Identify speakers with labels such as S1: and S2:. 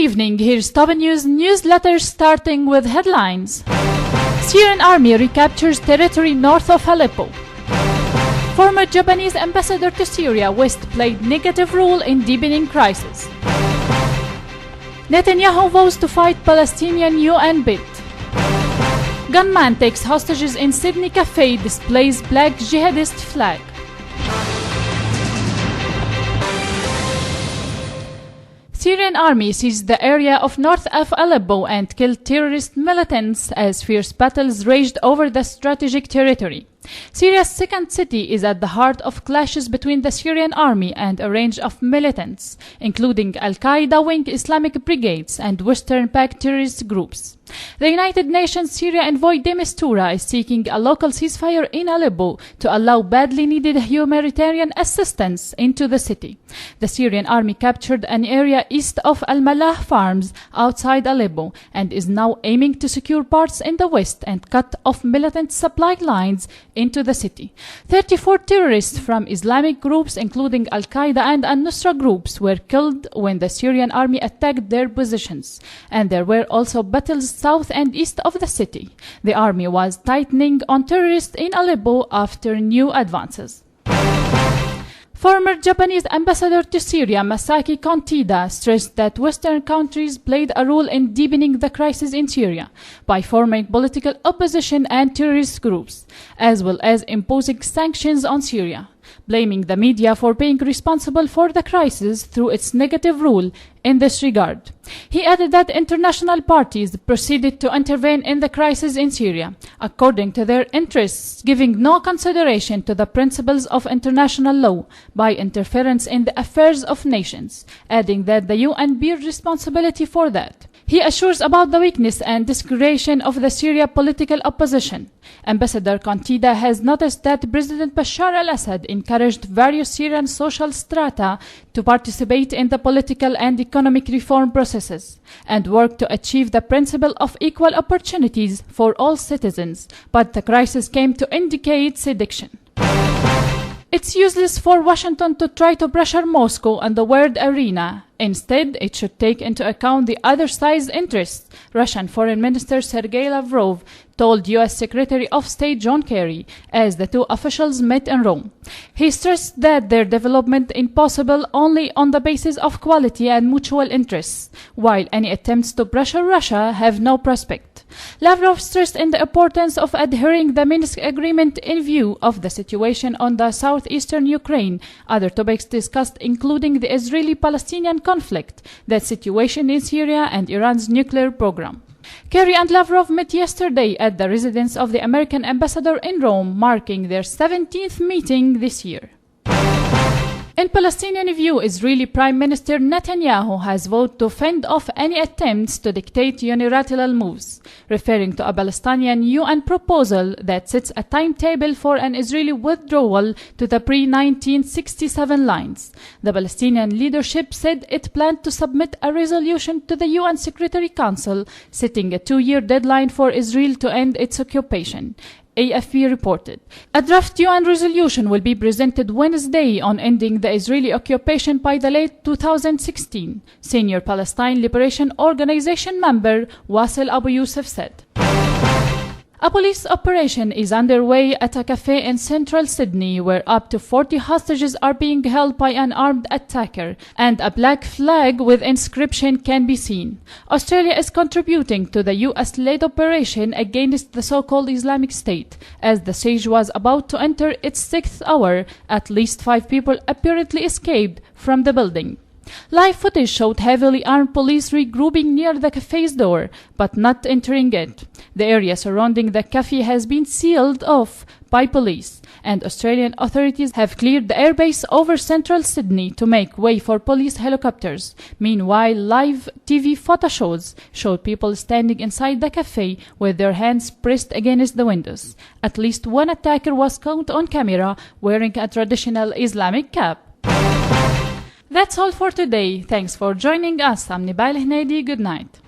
S1: evening. Here's top news newsletter starting with headlines. Syrian army recaptures territory north of Aleppo. Former Japanese ambassador to Syria, West played negative role in deepening crisis. Netanyahu vows to fight Palestinian UN bid. Gunman takes hostages in Sydney cafe, displays black jihadist flag. Syrian army seized the area of north of Aleppo and killed terrorist militants as fierce battles raged over the strategic territory. Syria's second city is at the heart of clashes between the Syrian army and a range of militants, including Al-Qaeda wing Islamic brigades and Western-backed terrorist groups. The United Nations Syria envoy de Mistura is seeking a local ceasefire in Aleppo to allow badly needed humanitarian assistance into the city. The Syrian army captured an area east of Al-Malah farms outside Aleppo and is now aiming to secure parts in the west and cut off militant supply lines into the city. 34 terrorists from Islamic groups, including Al-Qaeda and Al-Nusra groups, were killed when the Syrian army attacked their positions, and there were also battles south and east of the city. The army was tightening on terrorists in Aleppo after new advances. Former Japanese ambassador to Syria, Masaki Kontida, stressed that Western countries played a role in deepening the crisis in Syria by forming political opposition and terrorist groups, as well as imposing sanctions on Syria, blaming the media for being responsible for the crisis through its negative role in this regard. He added that international parties proceeded to intervene in the crisis in Syria according to their interests, giving no consideration to the principles of international law by interference in the affairs of nations, adding that the UN bear responsibility for that. He assures about the weakness and discretion of the Syria political opposition. Ambassador Kontida has noticed that President Bashar al-Assad encouraged various Syrian social strata to participate in the political and economic reform processes and work to achieve the principle of equal opportunities for all citizens, but the crisis came to indicate sedition. It's useless for Washington to try to pressure Moscow on the world arena. Instead, it should take into account the other side's interests, Russian Foreign Minister Sergei Lavrov told U.S. Secretary of State John Kerry as the two officials met in Rome. He stressed that their development is possible only on the basis of quality and mutual interests, while any attempts to pressure Russia have no prospect. Lavrov stressed in the importance of adhering the Minsk agreement in view of the situation on the southeastern Ukraine. Other topics discussed including the Israeli-Palestinian conflict, the situation in Syria, and Iran's nuclear program. Kerry and Lavrov met yesterday at the residence of the American ambassador in Rome, marking their 17th meeting this year. In Palestinian view, Israeli Prime Minister Netanyahu has vowed to fend off any attempts to dictate unilateral moves, referring to a Palestinian UN proposal that sets a timetable for an Israeli withdrawal to the pre-1967 lines. The Palestinian leadership said it planned to submit a resolution to the UN Security Council, setting a 2-year deadline for Israel to end its occupation. AFP reported. A draft UN resolution will be presented Wednesday on ending the Israeli occupation by the late 2016, senior Palestine Liberation Organization member Wasil Abu Yusuf said. A police operation is underway at a cafe in central Sydney where up to 40 hostages are being held by an armed attacker and a black flag with inscription can be seen. Australia is contributing to the US-led operation against the so-called Islamic State. As the siege was about to enter its 6th hour, at least 5 people apparently escaped from the building. Live footage showed heavily armed police regrouping near the cafe's door, but not entering it. The area surrounding the cafe has been sealed off by police, and Australian authorities have cleared the airbase over central Sydney to make way for police helicopters. Meanwhile, live TV photo shows showed people standing inside the cafe with their hands pressed against the windows. At least one attacker was caught on camera wearing a traditional Islamic cap. That's all for today. Thanks for joining us. I'm Nibal Hnedi. Good night.